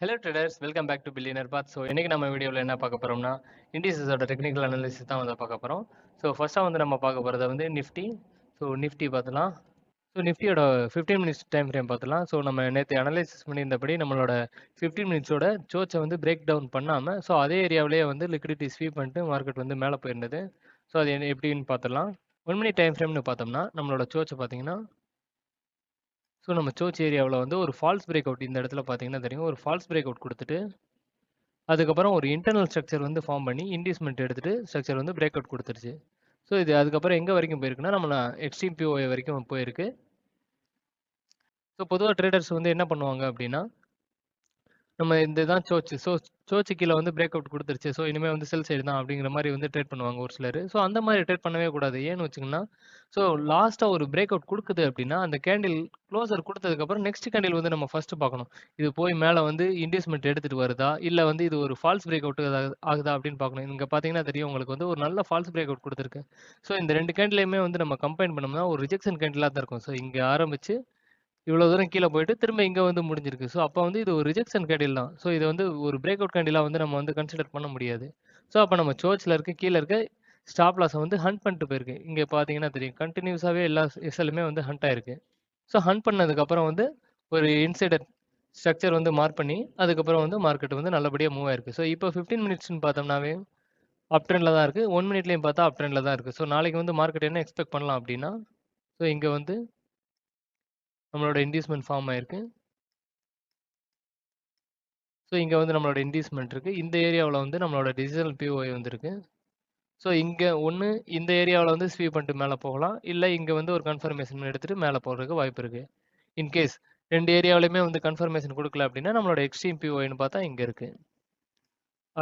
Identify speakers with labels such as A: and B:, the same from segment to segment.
A: Hello traders, welcome back to billionaire path. So இன்றைக்கி நம்ம வீடியோவில் என்ன பார்க்க போகிறோம்னா, இண்டிசஸோட டெக்னிக்கல் அனாலிசிஸ் தான் வந்து பார்க்க போகிறோம். ஸோ ஃபர்ஸ்ட்டாக வந்து நம்ம பார்க்க போகிறது வந்து நிஃப்டி. ஸோ நிஃப்டி பார்த்துலாம். ஸோ நிஃப்டியோட 15 மினிட்ஸ் டைம் ஃப்ரேம் பார்த்துலாம். ஸோ நம்ம நேற்று அனலைசிஸ் பண்ணியிருந்தபடி நம்மளோட 15 மினிட்ஸோட சோர்ச்சை வந்து பிரேக் டவுன் பண்ணாமல், ஸோ அதே ஏரியாவிலேயே வந்து லிக்விடிட்டி ஸ்வீப் பண்ணிட்டு மார்க்கெட் வந்து மேலே போயிருந்தது. ஸோ அது எப்படின்னு பார்த்துலாம். 1 மினிட் டைம் ஃப்ரேம்னு பார்த்தோம்னா நம்மளோட சோர்ச்சை பார்த்தீங்கன்னா, ஸோ நம்ம சோர்ச் ஏரியாவில் வந்து ஒரு ஃபால்ஸ் பிரேக் அவுட் இந்த இடத்துல பார்த்தீங்கன்னா தெரியும். ஒரு ஃபால்ஸ் பிரேக் அவுட் கொடுத்துட்டு அதுக்கப்புறம் ஒரு இன்டர்னல் ஸ்ட்ரக்சர் வந்து ஃபார்ம் பண்ணி இன்டியூஸ்மெண்ட் எடுத்துட்டு ஸ்ட்ரக்சர் வந்து பிரேக் அவுட் கொடுத்துருச்சு. ஸோ இது அதுக்கப்புறம் எங்கே வரைக்கும் போயிருக்குன்னா நம்ம எக்ஸ்ட்ரீம் பிஓஏ வரைக்கும் போயிருக்கு. ஸோ பொதுவாக ட்ரேடர்ஸ் வந்து என்ன பண்ணுவாங்க அப்படின்னா, நம்ம இந்த தான் சோச்சு. ஸோ சோச்சு கீழே வந்து பிரேக் அவுட் கொடுத்துருச்சு. ஸோ இனிமேல் வந்து செல் சைடு தான் அப்படிங்கிற மாதிரி வந்து ட்ரேட் பண்ணுவாங்க ஒரு சிலர். ஸோ அந்த மாதிரி ட்ரேட் பண்ணவே கூடாது. ஏன்னு வச்சுங்கன்னா, ஸோ லாஸ்ட்டாக ஒரு பிரேக் அவுட் கொடுக்குது அப்படின்னா, அந்த கேண்டில் க்ளோசர் கொடுத்ததுக்கப்புறம் நெக்ஸ்ட் கேண்டில் வந்து நம்ம ஃபர்ஸ்ட் பார்க்கணும். இது போய் மேலே வந்து இன்டியூஸ்மெண்ட் எடுத்துகிட்டு வருதா, இல்லை வந்து இது ஒரு ஃபால்ஸ் பிரேக் அவுட் ஆகுதா அப்படின்னு பார்க்கணும். இங்கே பார்த்தீங்கன்னா தெரியும் உங்களுக்கு வந்து ஒரு நல்ல ஃபால்ஸ் பிரேக் அவுட் கொடுத்துருக்கு. ஸோ இந்த ரெண்டு கேண்டிலையுமே வந்து நம்ம கம்பைன் பண்ணோம்னா ஒரு ரிஜெக்ஷன் கேண்டிலாக தான் இருக்கும். ஸோ இங்கே ஆரம்பிச்சு இவ்வளோ தூரம் கீழே போயிட்டு திரும்ப இங்கே வந்து முடிஞ்சிருக்கு. ஸோ அப்போ வந்து இது ஒரு ரிஜெக்ஷன் கேண்டில் தான். ஸோ இதை வந்து ஒரு பிரேக் அவுட் கேண்டிலாக வந்து நம்ம வந்து கன்சிடர் பண்ண முடியாது. ஸோ அப்போ நம்ம சோர்ச்சில் இருக்க கீழே இருக்க ஸ்டாப் லாஸை வந்து ஹண்ட் பண்ணிட்டு போயிருக்கு. இங்கே பார்த்தீங்கன்னா தெரியும் கண்டினியூஸாகவே எல்லா எஸ்எல்லுமே வந்து ஹண்ட் ஆயிருக்கு. ஸோ ஹண்ட் பண்ணதுக்கப்புறம் வந்து ஒரு இன்சைடர் ஸ்ட்ரக்சர் வந்து மார்க் பண்ணி அதுக்கப்புறம் வந்து மார்க்கெட் வந்து நல்லபடியாக மூவ் ஆயிருக்கு. ஸோ இப்போ 15 மினிட்ஸ்னு பார்த்தோம்னாவே அப் ட்ரெண்டில் தான் இருக்குது. 1 மினிட்லேயும் பார்த்தா அப் ட்ரெண்டில் தான் இருக்குது. ஸோ நாளைக்கு வந்து மார்க்கெட் என்ன எக்ஸ்பெக்ட் பண்ணலாம் அப்படின்னா, ஸோ இங்கே வந்து நம்மளோட இன்டியூஸ்மெண்ட் ஃபார்ம் ஆயிருக்கு. ஸோ இங்கே வந்து நம்மளோட இன்டியூஸ்மெண்ட் இருக்குது. இந்த ஏரியாவில் வந்து நம்மளோட டிஜிட்டல் பிஓஐ வந்துருக்கு. ஸோ இங்கே ஒன்று இந்த ஏரியாவில் வந்து ஸ்வீப் பண்ணிட்டு மேலே போகலாம், இல்லை இங்கே வந்து ஒரு கன்ஃபர்மேஷன் எடுத்துகிட்டு மேலே போகிறதுக்கு வாய்ப்பு இருக்குது. இன்கேஸ் ரெண்டு ஏரியாவிலையுமே வந்து கன்ஃபர்மேஷன் கொடுக்கல அப்படின்னா நம்மளோட எக்ஸ்ட்ரீம் பிஓஐன்னு பார்த்தா இங்கே இருக்குது.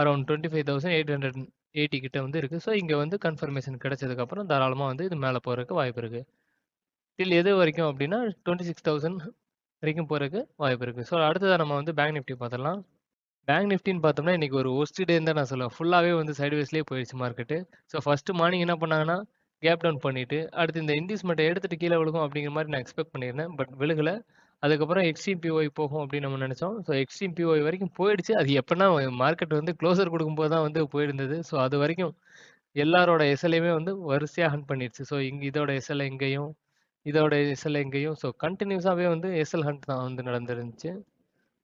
A: அரௌண்ட் 25,880 கிட்ட வந்து இருக்குது. ஸோ இங்கே வந்து கன்ஃபர்மேஷன் கிடைச்சதுக்கப்புறம் தாராளமாக வந்து இது மேலே போகிறதுக்கு வாய்ப்பு இருக்குது. டில் எது வரைக்கும் அப்படின்னா 26,000 வரைக்கும் போகிறதுக்கு வாய்ப்பு இருக்குது. ஸோ அடுத்ததாக நம்ம வந்து பேங்க் நிஃப்டி பார்த்துடலாம். பேங்க் நிஃப்டின்னு பார்த்தோம்னா இன்னைக்கு ஒரு ஒஸ்ட் டேன்னு தான் நான் சொல்லுவேன். ஃபுல்லாகவே வந்து சைட்வேஸ்லேயே போயிடுச்சு மார்க்கெட்டு. ஸோ ஃபர்ஸ்ட் மார்னிங் என்ன பண்ணாங்கன்னா கேப் டவுன் பண்ணிட்டு அடுத்து இந்த இன்டியூஸ்மெண்ட்டை எடுத்துட்டு கீழே விழுகும் அப்படிங்கிற மாதிரி நான் எக்ஸ்பெக்ட் பண்ணியிருந்தேன். பட் விழுகல. அதுக்கப்புறம் எக்ஸ்ட்ரீம் பிஓஐ போகும் அப்படின்னு நம்ம நினைச்சோம். ஸோ எக்ஸ்ட்ரீம் பிஓஐ வரைக்கும் போயிடுச்சு. அது எப்படின்னா மார்க்கெட் வந்து க்ளோசர் கொடுக்கும்போது தான் வந்து போயிருந்தது. ஸோ அது வரைக்கும் எல்லாரோட எஸ்எல்லையுமே வந்து வரிசையாக ஹண்ட் பண்ணிடுச்சு. ஸோ இதோட எஸ்எல் எங்கேயும் இதோட எஸ்எல் எங்கேயும் ஸோ கண்டினியூஸாகவே வந்து எஸ்எல் ஹண்ட் தான் வந்து நடந்துருந்துச்சு.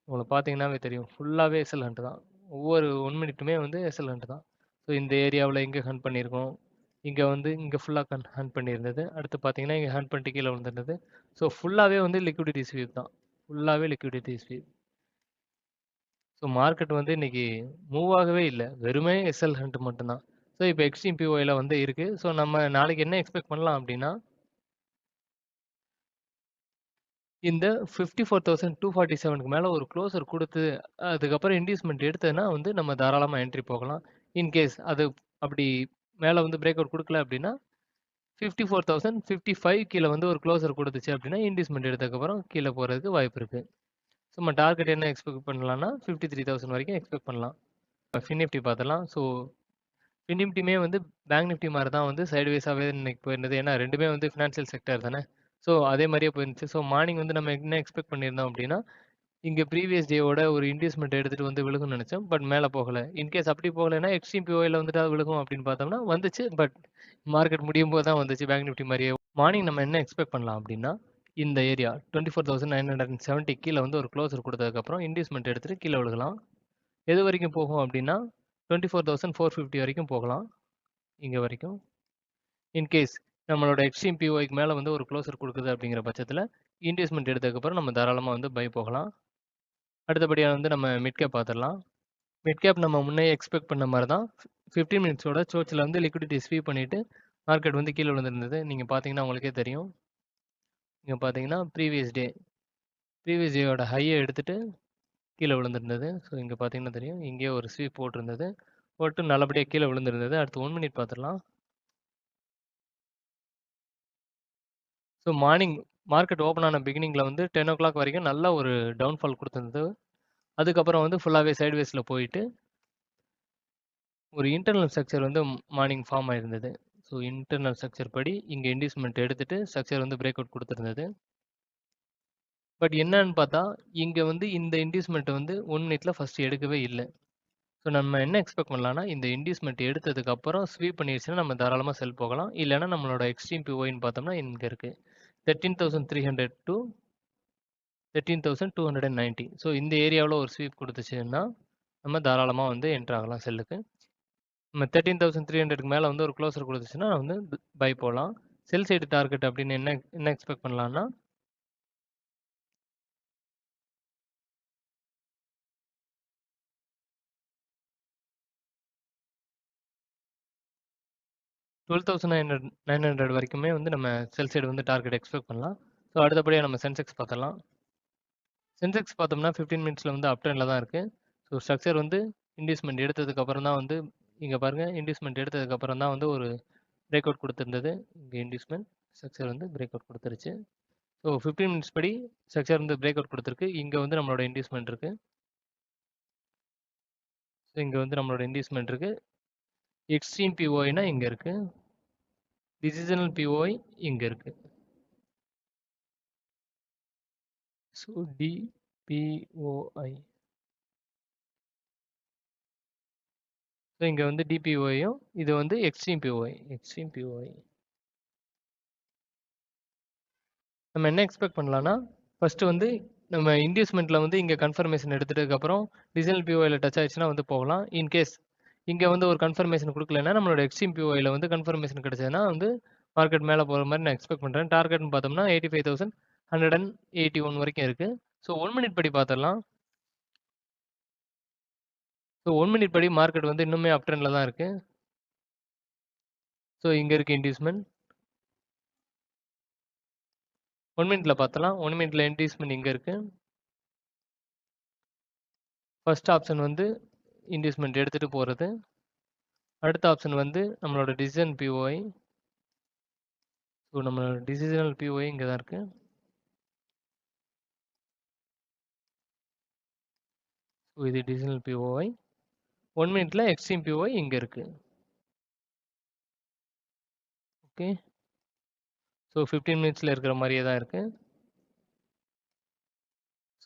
A: உங்களுக்கு பார்த்தீங்கன்னாவே தெரியும் ஃபுல்லாகவே எஸ்எல் ஹண்ட் தான். ஒவ்வொரு 1 மினிட்டுமே வந்து எஸ்எல் ஹண்ட் தான். ஸோ இந்த ஏரியாவில் இங்கே ஹண்ட் பண்ணியிருக்கோம். இங்கே வந்து இங்கே ஃபுல்லாக ஹண்ட் பண்ணியிருந்தது. அடுத்து பார்த்தீங்கன்னா இங்கே ஹண்ட் பண்ணிட்டு கீழே விழுந்துருந்தது. ஸோ ஃபுல்லாகவே வந்து லிக்விடிட்டி ஸ்வீப் தான். ஃபுல்லாகவே லிக்விடிட்டி ஸ்வீப். ஸோ மார்க்கெட் வந்து இன்னைக்கு மூவ் ஆகவே இல்லை. வெறுமே எஸ்எல் ஹண்ட் மட்டும்தான். ஸோ இப்போ எக்ஸ்ட்ரீம் பிஓயில் வந்து இருக்குது. ஸோ நம்ம நாளைக்கு என்ன எக்ஸ்பெக்ட் பண்ணலாம் அப்படின்னா, இந்த 54,247க்கு மேலே ஒரு க்ளோசர் கொடுத்து அதுக்கப்புறம் இன்டியூஸ்மெண்ட் எடுத்ததுன்னா வந்து நம்ம தாராளமாக என்ட்ரி போகலாம். இன்கேஸ் அது அப்படி மேலே வந்து பிரேக் அவுட் கொடுக்கல அப்படின்னா 54,055 கீழே வந்து ஒரு க்ளோசர் கொடுத்துச்சு அப்படின்னா இன்டியூஸ்மெண்ட் எடுத்ததுக்கப்புறம் கீழே போகிறதுக்கு வாய்ப்பு இருக்குது. ஸோ நம்ம டார்கெட் என்ன எக்ஸ்பெக்ட் பண்ணலாம்னா 53,000 வரைக்கும் எக்ஸ்பெக்ட் பண்ணலாம். ஃபின் நிஃப்டி பார்த்துலாம். ஸோ ஃபின் நிஃப்டியுமே வந்து பேங்க் நிஃப்டி மாதிரி தான் வந்து சைடுவேஸாகவே இன்னைக்கு போயிருந்தது. ஏன்னா ரெண்டுமே வந்து ஃபினான்ஷியல் செக்டர் தானே. ஸோ அதே மாதிரியே போயிருந்துச்சு. ஸோ மார்னிங் வந்து நம்ம என்ன எக்ஸ்பெக்ட் பண்ணியிருந்தோம் அப்படின்னா, இங்கே ப்ரீவியஸ் டேவோட ஒரு இன்டியூஸ்மெண்ட் எடுத்துகிட்டு வந்து விழுகும்னு நினச்சோம். பட் மேலே போகலை. இன்கேஸ் அப்படி போகலைன்னா எக்ஸ்ட்ரீம் பிஓயில் வந்துட்டு அது விழுகும் அப்படின்னு பார்த்தோம்னா வந்துச்சு. பட் மார்க்கெட் முடியும் போது தான் வந்துச்சு பேங்க் நிஃப்டி மாதிரியே. மார்னிங் நம்ம என்ன எக்ஸ்பெக்ட் பண்ணலாம் அப்படின்னா, இந்த ஏரியா 24,970 கீழே வந்து ஒரு க்ளோசர் கொடுத்ததுக்கப்புறம் இன்டியூஸ்மெண்ட் எடுத்துகிட்டு கீழே விழுகலாம். எது வரைக்கும் போகும் அப்படின்னா 24,450 வரைக்கும் போகலாம். இங்கே வரைக்கும். இன்கேஸ் நம்மளோட எக்ஸ்ட்ரீம் பிஓஐக்கு மேலே வந்து ஒரு க்ளோசர் கொடுக்குது அப்படிங்கிற பட்சத்தில் இன்வெஸ்ட்மெண்ட் எடுத்ததுக்கப்புறம் நம்ம தாராளமாக வந்து பை போகலாம். அடுத்தபடியாக வந்து நம்ம மிட் கேப் பார்த்துடலாம். மிட் கேப் நம்ம முன்னே எக்ஸ்பெக்ட் பண்ண மாதிரி தான் 15 மினிட்ஸோட சோர்ச்சில் வந்து லிக்விடிட்டி ஸ்வீப் பண்ணிவிட்டு மார்க்கெட் வந்து கீழே விழுந்திருந்தது. நீங்கள் பார்த்தீங்கன்னா உங்களுக்கே தெரியும். இங்கே பார்த்தீங்கன்னா ப்ரீவியஸ் டேயோட ஹையை எடுத்துகிட்டு கீழே விழுந்திருந்தது. ஸோ இங்கே பார்த்தீங்கன்னா தெரியும். இங்கேயே ஒரு ஸ்வீப் போட்டிருந்தது. போட்டு நல்லபடியாக கீழே விழுந்திருந்தது. அடுத்து 1 மினிட் பார்த்துடலாம். ஸோ மார்னிங் மார்க்கெட் ஓப்பன் ஆன பிகினிங்கில் வந்து 10 ஓ கிளாக் வரைக்கும் நல்ல ஒரு டவுன்ஃபால் கொடுத்துருந்தது. அதுக்கப்புறம் வந்து ஃபுல்லாகவே சைட்வேஸில் போயிட்டு ஒரு இன்டர்னல் ஸ்ட்ரக்சர் வந்து மார்னிங் ஃபார்ம் ஆயிருந்தது. ஸோ இன்டர்னல் ஸ்ட்ரக்சர் படி இங்கே இன்டியூஸ்மெண்ட் எடுத்துகிட்டு ஸ்ட்ரக்சர் வந்து பிரேக் அவுட் கொடுத்துருந்தது. பட் என்னன்னு பார்த்தா, இங்க வந்து இந்த இன்டியூஸ்மென்ட் வந்து 1 மினிட்ல ஃபர்ஸ்ட் எடுக்கவே இல்ல. ஸோ நம்ம என்ன எக்ஸ்பெக்ட் பண்ணலாம்னா, இந்த இன்டியூஸ்மென்ட் எடுத்ததுக்கு அப்புறம் ஸ்வீப் பண்ணிருச்சுன்னா நம்ம தாராளமா செல் போகலாம். இல்லன்னா நம்மளோட எக்ஸ்ட்ரீம் பிஓஐன்னு பார்த்தோம்னா இங்க இருக்கு. 13,300 to 13,290. ஸோ இந்த ஏரியாவுல ஒரு ஸ்வீப் குடுத்துச்சுன்னா, நம்ம தாராளமா வந்து என்டர் ஆகலாம் செல்லுக்கு. நம்ம 13,300க்கு மேல வந்து ஒரு க்ளோசர் குடுத்துச்சுன்னா வந்து பை போலாம். செல் சைடு டார்கெட் அப்படின்னு என்ன என்ன எக்ஸ்பெக்ட் பண்ணலாம்னா, 12,900 வரைக்குமே வந்து நம்ம செல் சைடு வந்து டார்கெட் எக்ஸ்பெக்ட் பண்ணலாம். ஸோ அடுத்தபடியா நம்ம சென்செக்ஸ் பார்த்தரலாம். சென்செக்ஸ் பார்த்தோம்னா 15 மினிட்ஸ்ல வந்து அப் ட்ரெண்ட்ல தான் இருக்கு. ஸோ ஸ்ட்ரக்சர் வந்து இன்டியூஸ்மென்ட் எடுத்ததுக்கு அப்புறம் தான் வந்து இங்க பாருங்க இன்டியூஸ்மென்ட் எடுத்ததுக்கு அப்புறம் தான் வந்து ஒரு பிரேக் அவுட் குடுத்திருந்தது. இங்க இன்டியூஸ்மென்ட் ஸ்ட்ரக்சர் வந்து பிரேக் அவுட் குடுத்துருச்சு. ஸோ 15 மினிட்ஸ் படி ஸ்ட்ரக்சர் வந்து பிரேக் அவுட் குடுத்திருக்கு. இங்க வந்து நம்மளோட இன்டியூஸ்மென்ட் இருக்கு. ஸோ இங்க வந்து நம்மளோட இன்டியூஸ்மென்ட் இருக்கு. எக்ஸ்ட்ரீம் பிஓஐனா இங்க இருக்கு. டிசிஷனல் பிஓஐ இங்க இருக்கு. ஸோ டிபிஓஐ. ஸோ இங்க வந்து டிபிஓஐயும் இது வந்து எக்ஸ்ட்ரீம் பிஓஐ. Extreme POI. நம்ம என்ன எக்ஸ்பெக்ட் பண்ணலாம்னா, ஃபர்ஸ்ட் வந்து நம்ம இன்டியூஸ்மென்ட்ல வந்து இங்க கன்ஃபர்மேஷன் எடுத்துட்டதுக்கு அப்புறம் டிசிஷனல் பிஓஐல டச் ஆயிடுச்சுன்னா வந்து போகலாம். இன் கேஸ் இங்க வந்து ஒரு கன்ஃபர்மேஷன் குடுக்கலன்னா, நம்மளோட எக்ஸ்ட்ரீம் பிஓஐல வந்து கன்ஃபர்மேஷன் கிடைச்சதுன்னா வந்து மார்க்கெட் மேல போற மாரி நான் எக்ஸ்பெக்ட் பண்றேன். டார்கெட்னு பார்த்தோம்னா 85,181 வரைக்கும் இருக்கு. ஸோ 1 மினிட் படி பார்த்துடலாம். ஸோ 1 மினிட் படி மார்க்கெட் வந்து இன்னுமே அப் ட்ரெண்ட்ல தான் இருக்கு. ஸோ இங்க இருக்கு இன்டியூஸ்மென்ட். 1 மினிட்ல பார்த்தலாம். 1 மினிட்ல இன்டியூஸ்மென்ட் இங்க இருக்கு. ஃபர்ஸ்ட் ஆப்ஷன் வந்து இன்டியூஸ்மென்ட் எடுத்துட்டு போறது. அடுத்த ஆப்ஷன் வந்து நம்மளோட டிசிஷன் பிஓஐ. ஸோ நம்மளோட டிசிஷனல் பிஓஐ இங்க தான் இருக்கு. ஸோ இது டிசிஷனல் பிஓஐ. 1 மினிட்ல எக்ஸ்ட்ரீம் பிஓஐ இங்க இருக்கு. ஓகே. ஸோ 15 மினிட்ஸ்ல இருக்கிற மாதிரியே தான் இருக்கு.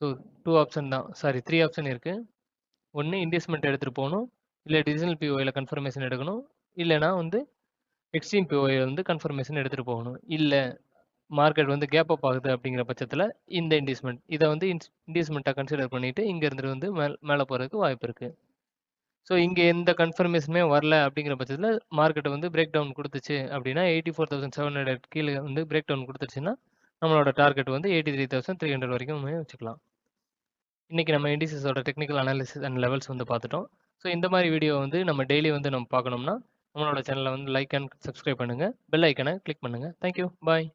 A: ஸோ 2 ஆப்ஷன் தான். சாரி 3 ஆப்ஷன் இருக்கு. ஒன்று இன்டியூஸ்மென்ட் எடுத்துட்டு போகணும். இல்லை டிசிஷனல் பிஓஐல கன்ஃபர்மேஷன் எடுக்கணும். இல்லைனா வந்து எக்ஸ்ட்ரீம் பிஓஐ வந்து கன்ஃபர்மேஷன் எடுத்துட்டு போகணும். இல்லை மார்க்கெட் வந்து கேப் அப் ஆகுது அப்படிங்கிற பட்சத்தில் இந்த இன்டியூஸ்மென்ட் இதை வந்து இன்டியூஸ்மெண்ட்டாக கன்சிடர் பண்ணிட்டு இங்க இருந்து வந்து மேலே போகிறதுக்கு வாய்ப்பு இருக்கு. ஸோ இங்கே எந்த கன்ஃபர்மேஷனுமே வரல அப்படிங்கிற பட்சத்தில் மார்க்கெட் வந்து பிரேக் டவுன் கொடுத்துச்சு அப்படின்னா 84,700 கீழே வந்து பிரேக் டவுன் கொடுத்துருச்சுன்னா நம்மளோட டார்கெட் வந்து 83,300 வரைக்கும் வச்சுக்கலாம். இன்னைக்கு நம்ம இண்டிசஸோட டெக்னிக்கல் அனாலிசிஸ் அண்ட் லெவல்ஸ் வந்து பார்த்துட்டோம். ஸோ இந்த மாதிரி வீடியோ வந்து நம்ம டெய்லி வந்து நம்ம பார்க்கணும்னா நம்மளோட சேனலை வந்து லைக் அண்ட் சப்ஸ்கிரைப் பண்ணுங்கள். பெல் ஐக்கனை கிளிக் பண்ணுங்கள். தேங்க்யூ. பாய்.